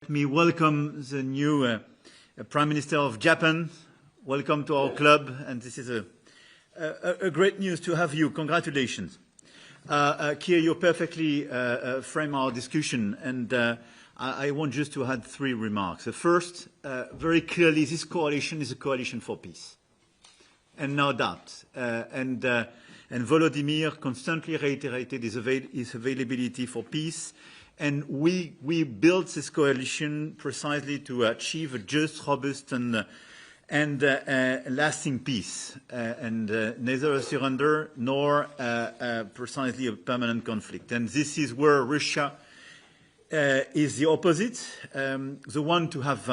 Let me welcome the new Prime Minister of Japan. Welcome to our club, and this is a great news to have you. Congratulations. Keir, you perfectly frame our discussion, and I want just to add three remarks. The first, very clearly, this coalition is a coalition for peace, and no doubt. And Volodymyr constantly reiterated his availability for peace. And we built this coalition precisely to achieve a just, robust, and lasting peace, and neither a surrender nor precisely a permanent conflict. And this is where Russia is the opposite, the one to have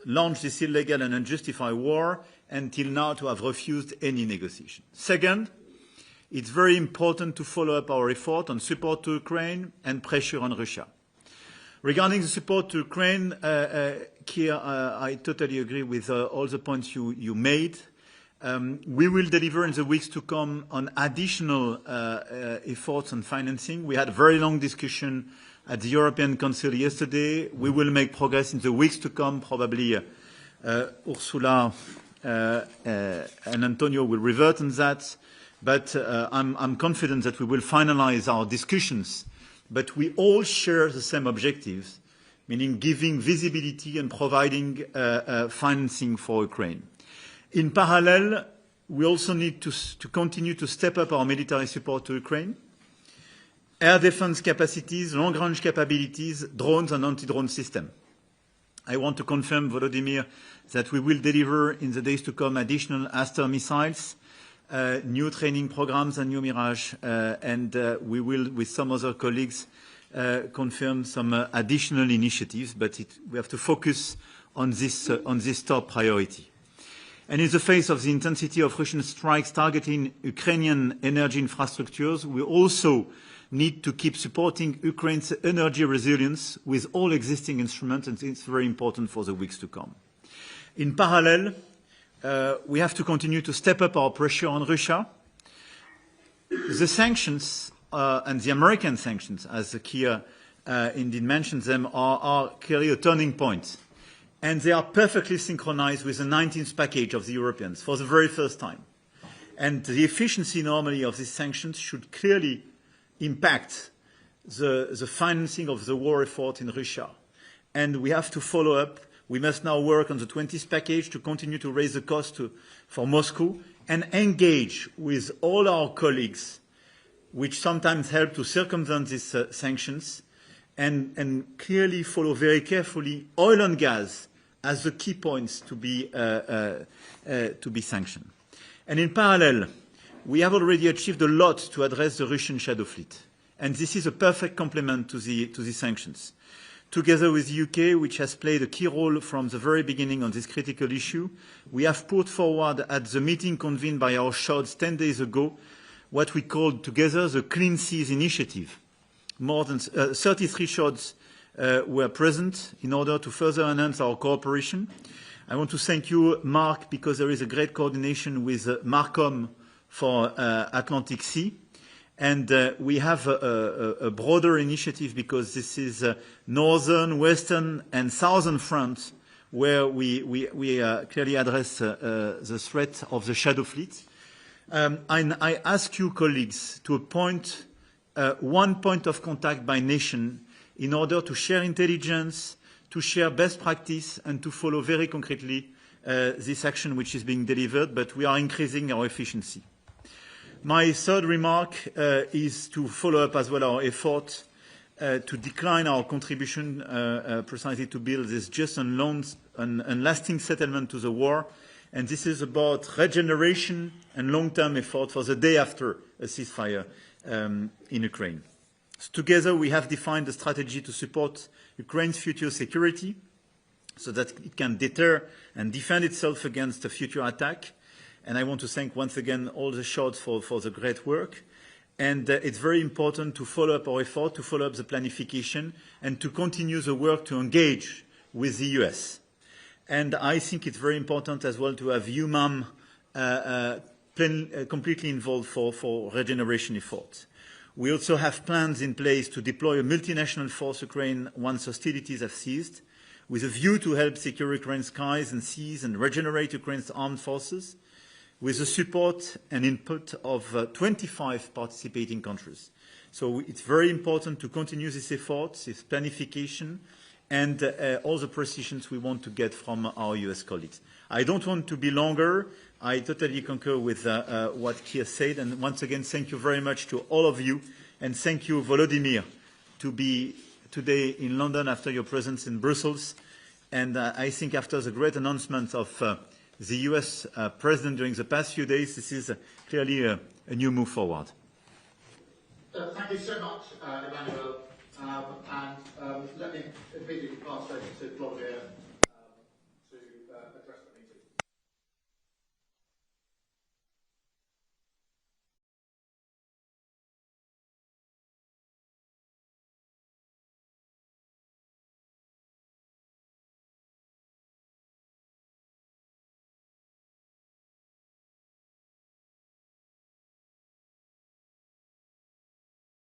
launched this illegal and unjustified war, until now to have refused any negotiation. Second, it's very important to follow up our effort on support to Ukraine and pressure on Russia. Regarding the support to Ukraine, Keir, I totally agree with all the points you made. We will deliver in the weeks to come on additional efforts on financing. We had a very long discussion at the European Council yesterday. We will make progress in the weeks to come. Probably Ursula and Antonio will revert on that. But I'm confident that we will finalize our discussions. But we all share the same objectives, meaning giving visibility and providing financing for Ukraine. In parallel, we also need to continue to step up our military support to Ukraine, air defense capacities, long-range capabilities, drones and anti-drone system. I want to confirm, Volodymyr, that we will deliver in the days to come additional Aster missiles, new training programs and new Mirage, and we will, with some other colleagues, confirm some additional initiatives, but we have to focus on this top priority. And in the face of the intensity of Russian strikes targeting Ukrainian energy infrastructures, we also need to keep supporting Ukraine's energy resilience with all existing instruments, and it's very important for the weeks to come. In parallel, we have to continue to step up our pressure on Russia. The sanctions and the American sanctions, as Keir indeed mentioned them, are clearly a turning point. And they are perfectly synchronized with the 19th package of the Europeans for the very first time. And the efficiency normally of these sanctions should clearly impact the financing of the war effort in Russia. And we have to follow up. We must now work on the 20th package to continue to raise the cost for Moscow and engage with all our colleagues, which sometimes help to circumvent these sanctions, and clearly follow very carefully oil and gas as the key points to be sanctioned. And in parallel, we have already achieved a lot to address the Russian shadow fleet, and this is a perfect complement to the sanctions. Together with the UK, which has played a key role from the very beginning on this critical issue, we have put forward at the meeting convened by our shots 10 days ago what we called together the Clean Seas Initiative. More than 33 shots were present in order to further enhance our cooperation. I want to thank you, Mark, because there is a great coordination with Marcom for Atlantic Sea. And we have a broader initiative because this is northern, western, and southern front where we clearly address the threat of the shadow fleet. And I ask you, colleagues, to appoint one point of contact by nation in order to share intelligence, to share best practice, and to follow very concretely this action which is being delivered, but we are increasing our efficiency. My third remark is to follow up as well our effort to decline our contribution precisely to build this just and lasting settlement to the war. And this is about regeneration and long-term effort for the day after a ceasefire in Ukraine. So together we have defined a strategy to support Ukraine's future security so that it can deter and defend itself against a future attack. And I want to thank once again all the shots for the great work. And it's very important to follow up our effort, to follow up the planification, and to continue the work to engage with the US. And I think it's very important as well to have UMAM completely involved for regeneration efforts. We also have plans in place to deploy a multinational force Ukraine once hostilities have ceased. with a view to help secure Ukraine's skies and seas and regenerate Ukraine's armed forces, with the support and input of 25 participating countries. So it's very important to continue this effort, this planification, and all the precisions we want to get from our US colleagues. I don't want to be longer. I totally concur with what Keir said. And once again, thank you very much to all of you. And thank you, Volodymyr, to be today in London after your presence in Brussels. And I think after the great announcement of the US President during the past few days, this is clearly a new move forward. Thank you so much, Emmanuel. Let me immediately pass over to Volodymyr